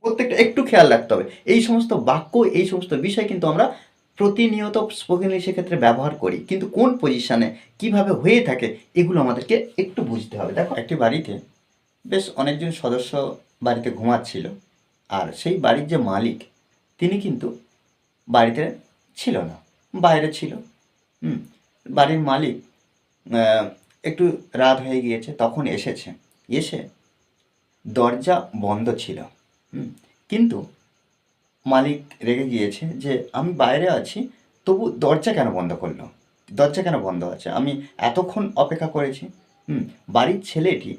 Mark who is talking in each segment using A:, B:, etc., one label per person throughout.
A: প্রত্যেকটা একটু খেয়াল রাখতে হবে। এই সমস্ত বাক্য, এই সমস্ত বিষয় কিন্তু আমরা প্রতিনিয়ত স্পোকেন ইংলিশের ক্ষেত্রে ব্যবহার করি, কিন্তু কোন পজিশানে কিভাবে হয়ে থাকে এগুলো আমাদেরকে একটু বুঝতে হবে। দেখো, একটি বাড়িতে বেশ অনেকজন সদস্য বাড়িতে ঘুমাচ্ছিল, আর সেই বাড়ির যে মালিক তিনি কিন্তু বাড়িতে ছিল না, বাইরে ছিল। হুম বাড়ির মালিক একটু রাত হয়ে গিয়েছে, তখন এসেছে। এসে দরজা বন্ধ ছিল। কিন্তু মালিক রেগে গিয়েছে যে আমি বাইরে আছি, তবু দরজা কেন বন্ধ করলো, দরজা কেন বন্ধ আছে, আমি এতক্ষণ অপেক্ষা করেছি। বাড়ির ছেলেটি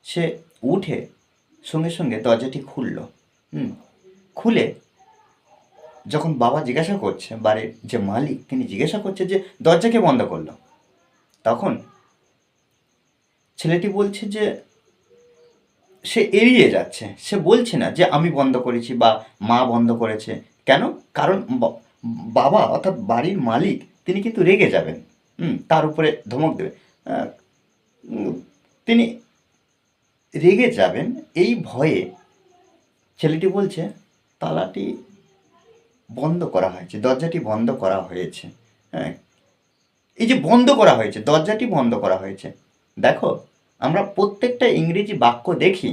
A: সে উঠে সঙ্গে সঙ্গে দরজাটি খুলল। খুলে যখন বাবা জিজ্ঞাসা করছে, বাড়ির যে মালিক তিনি জিজ্ঞাসা করছে যে দরজা কে বন্ধ করলো, তখন ছেলেটি বলছে যে সে এড়িয়ে যাচ্ছে, সে বলছে না যে আমি বন্ধ করেছি বা মা বন্ধ করেছে। কেন? কারণ বাবা অর্থাৎ বাড়ির মালিক তিনি কিন্তু রেগে যাবেন, তার উপরে ধমক দেবে, তিনি রেগে যাবেন। এই ভয়ে ছেলেটি বলছে তালাটি বন্ধ করা হয়েছে, দরজাটি বন্ধ করা হয়েছে। হ্যাঁ, এই যে বন্ধ করা হয়েছে, দরজাটি বন্ধ করা হয়েছে। দেখো, আমরা প্রত্যেকটা ইংরেজি বাক্য দেখি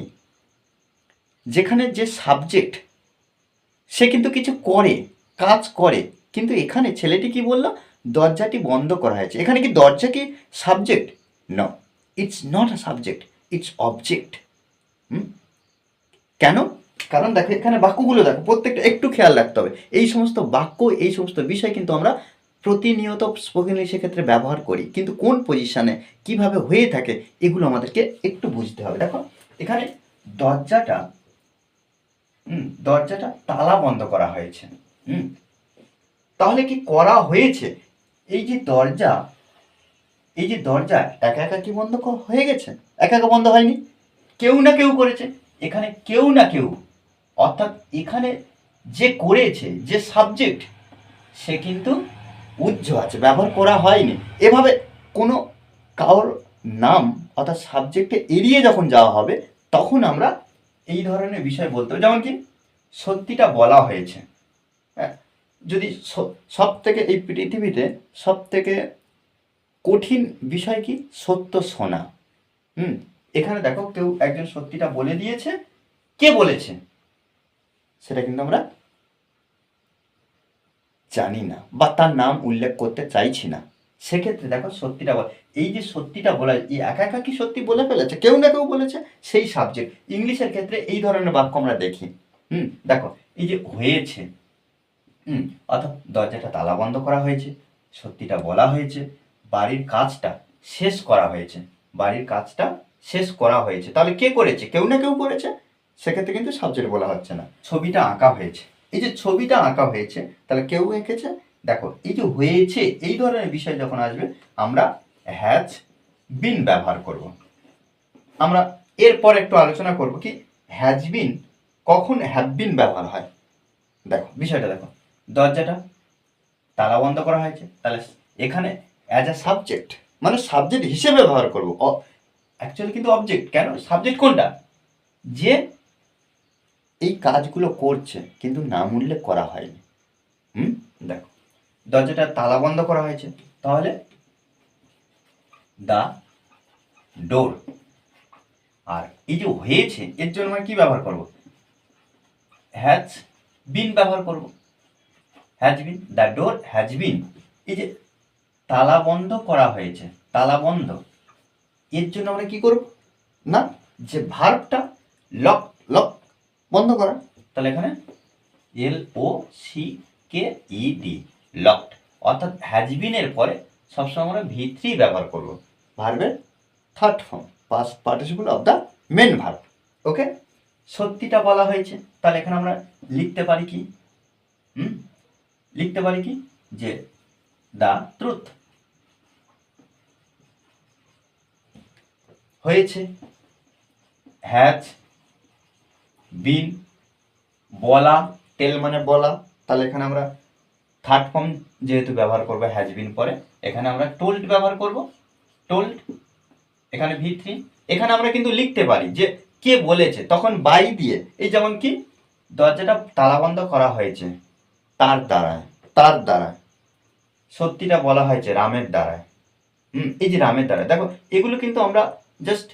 A: যেখানে যে সাবজেক্ট সে কিন্তু কিছু করে, কাজ করে, কিন্তু এখানে ছেলেটি কি বলল, দরজাটি বন্ধ করা হয়েছে। এখানে কি দরজা কি subject? No, it's not a subject, it's object. কেন? কারণ দেখো, এখানে বাক্যগুলো দেখো, প্রত্যেকটা একটু খেয়াল রাখতে হবে। এই সমস্ত বাক্য, এই সমস্ত বিষয় কিন্তু আমরা প্রতিনিয়ত স্পোকেন ইংলিশের ক্ষেত্রে ব্যবহার করি, কিন্তু কোন পজিশানে কিভাবে হয়ে থাকে এগুলো আমাদেরকে একটু বুঝতে হবে। দেখো, এখানে দরজাটা দরজাটা তালা বন্ধ করা হয়েছে। তাহলে কি করা হয়েছে? এই যে দরজা, এই যে দরজা একা একা কি বন্ধ হয়ে গেছে? একা একা বন্ধ হয়নি, কেউ না কেউ করেছে। এখানে কেউ না কেউ, অর্থাৎ এখানে যে করেছে, যে সাবজেক্ট, সে কিন্তু উজ্জ্ব আছে, ব্যবহার করা হয়নি। এভাবে কোনো কারোর নাম অর্থাৎ সাবজেক্টে এড়িয়ে যখন যাওয়া হবে, তখন আমরা এই ধরনের বিষয় বলতে হবে। যেমন কি, সত্যিটা বলা হয়েছে। হ্যাঁ, যদি সব থেকে এই পৃথিবীতে সব থেকে কঠিন বিষয় কি? সত্য শোনা। এখানে দেখো, কেউ একজন সত্যিটা বলে দিয়েছে, কে বলেছে সেটা কিন্তু আমরা জানি না, বা তার নাম উল্লেখ করতে চাইছি না। সেক্ষেত্রে দেখো, সত্যিটা বল, এই যে সত্যিটা বলা, এই একা একা কি সত্যি বলে ফেলেছে? কেউ না কেউ বলেছে, সেই সাবজেক্ট। ইংলিশের ক্ষেত্রে এই ধরনের বাক্য আমরা দেখি। দেখো, এই যে হয়েছে, অর্থাৎ দরজাটা তালা বন্ধ করা হয়েছে, সত্যিটা বলা হয়েছে, বাড়ির কাজটা শেষ করা হয়েছে, বাড়ির কাজটা শেষ করা হয়েছে। তাহলে কে করেছে? কেউ না কেউ করেছে। সেক্ষেত্রে কিন্তু সাবজেক্ট বলা হচ্ছে না। ছবিটা আঁকা হয়েছে, এই যে ছবিটা আঁকা হয়েছে, তাহলে কেউ এঁকেছে। দেখো, এই যে হয়েছে, এই ধরনের বিষয় যখন আসবে, আমরা হ্যাজ বিন ব্যবহার করব। আমরা এরপর একটু আলোচনা করব কি হ্যাজ বিন কখন হ্যাভ বিন ব্যবহার হয়। দেখো, বিষয়টা দেখো, দরজাটা তালা বন্ধ করা হয়েছে, তাহলে এখানে অ্যাজ আ সাবজেক্ট, মানে সাবজেক্ট হিসেবে ব্যবহার করবো। অ্যাকচুয়ালি কিন্তু অবজেক্ট। কেন? সাবজেক্ট কোনটা? যে এই কাজগুলো করছে, কিন্তু নাম উল্লেখ করা হয়নি। দেখো, দরজাটা তালা বন্ধ করা হয়েছে, তাহলে দ্য ডোর। আর এই যে হয়েছে, এর জন্য আমরা কি ব্যবহার করব? হ্যাজ বিন ব্যবহার করব। Has been, the door has been. এই যে তালা বন্ধ করা হয়েছে, তালা বন্ধ, এর জন্য আমরা কি করব না, যে ভার্বটা লক, লক বন্ধ করা, তাহলে এখানে LOCKED, লকড। অর্থাৎ হ্যাজ বিনের পরে সবসময় আমরা V3 ব্যবহার করব, ভার্বের third form, past participle of the main verb. Okay, সত্যিটা বলা হয়েছে, তাহলে এখানে আমরা লিখতে পারি কি, লিখতে পারি কি, যে দ্য ট্রুথ। হয়েছে, হ্যাজ বিন, বলা, টেল মানে বলা, তাহলে এখানে আমরা থার্ড ফর্ম যেহেতু ব্যবহার করবো হ্যাজ বিন পরে, এখানে আমরা টোল্ড ব্যবহার করব, টোল্ড। এখানে V3। এখানে আমরা কিন্তু লিখতে পারি যে কে বলেছে, তখন বাই দিয়ে, এই যেমন কি দরজাটা তালাবন্ধ করা হয়েছে তার দ্বারায়, তার দ্বারা। সত্যিটা বলা হয়েছে রামের দ্বারায়। এই যে রামের দ্বারা, দেখো এগুলো কিন্তু আমরা জাস্ট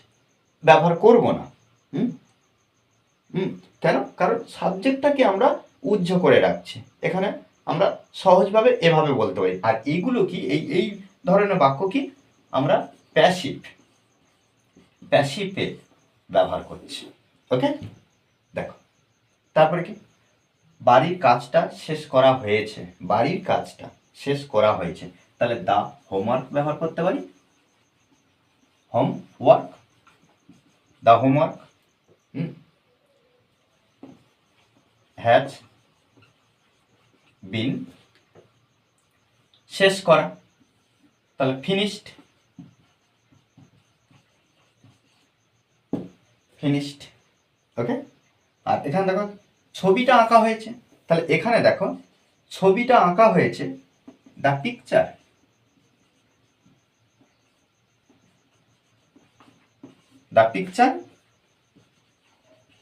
A: ব্যবহার করব না। হুম হুম কেন? কারণ সাবজেক্টটাকে আমরা উজ্জ করে রাখছি। এখানে আমরা সহজভাবে এভাবে বলতে পারি। আর এইগুলো কি, এই এই ধরনের বাক্য কি আমরা প্যাসিভ, প্যাসিভে ব্যবহার করছি। ওকে, দেখো তারপরে কি, বাড়ির কাজটা শেষ করা হয়েছে, বাড়ির কাজটা শেষ করা হয়েছে, তাহলে দা হোমওয়ার্ক ব্যবহার করতে পারি, homework, the homework has been, শেষ করা, তাহলে ফিনিশড, ফিনিশড। ওকে, আর এখানে দেখো ছবিটা আঁকা হয়েছে, তাহলে এখানে দেখো ছবিটা আঁকা হয়েছে, the picture, the picture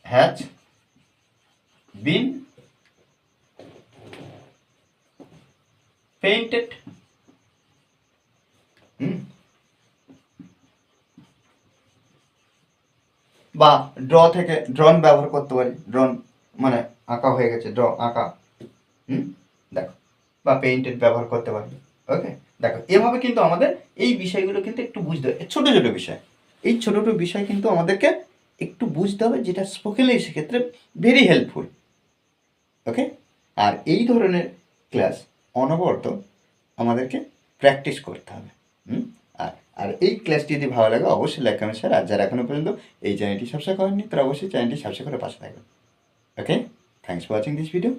A: has been painted. বা ড্র থেকে ড্রন ব্যবহার করতে পারি, ড্রন মানে আঁকা হয়ে গেছে, ড্র আঁকা। দেখো, বা পেইন্টেড ব্যবহার করতে পারি। ওকে, দেখো এভাবে কিন্তু আমাদের এই বিষয়গুলো কিন্তু একটু বুঝতে হবে, ছোট ছোট বিষয়, এই ছোট ছোট বিষয় কিন্তু আমাদেরকে একটু বুঝতে হবে, যেটা স্পোকেনে সেক্ষেত্রে ভেরি হেল্পফুল। ওকে, আর এই ধরনের ক্লাস অনবরত আমাদেরকে প্র্যাকটিস করতে হবে। আর আর এই ক্লাসটি যদি ভালো লাগে অবশ্যই লাইক কমেন্ট শেয়ার, আর যারা এখনো পর্যন্ত এই চ্যানেলটি সাবস্ক্রাইব করেননি তারা অবশ্যই চ্যানেলটি সাবস্ক্রাইব করে পাশে থাকবেন। Okay, thanks for watching this video.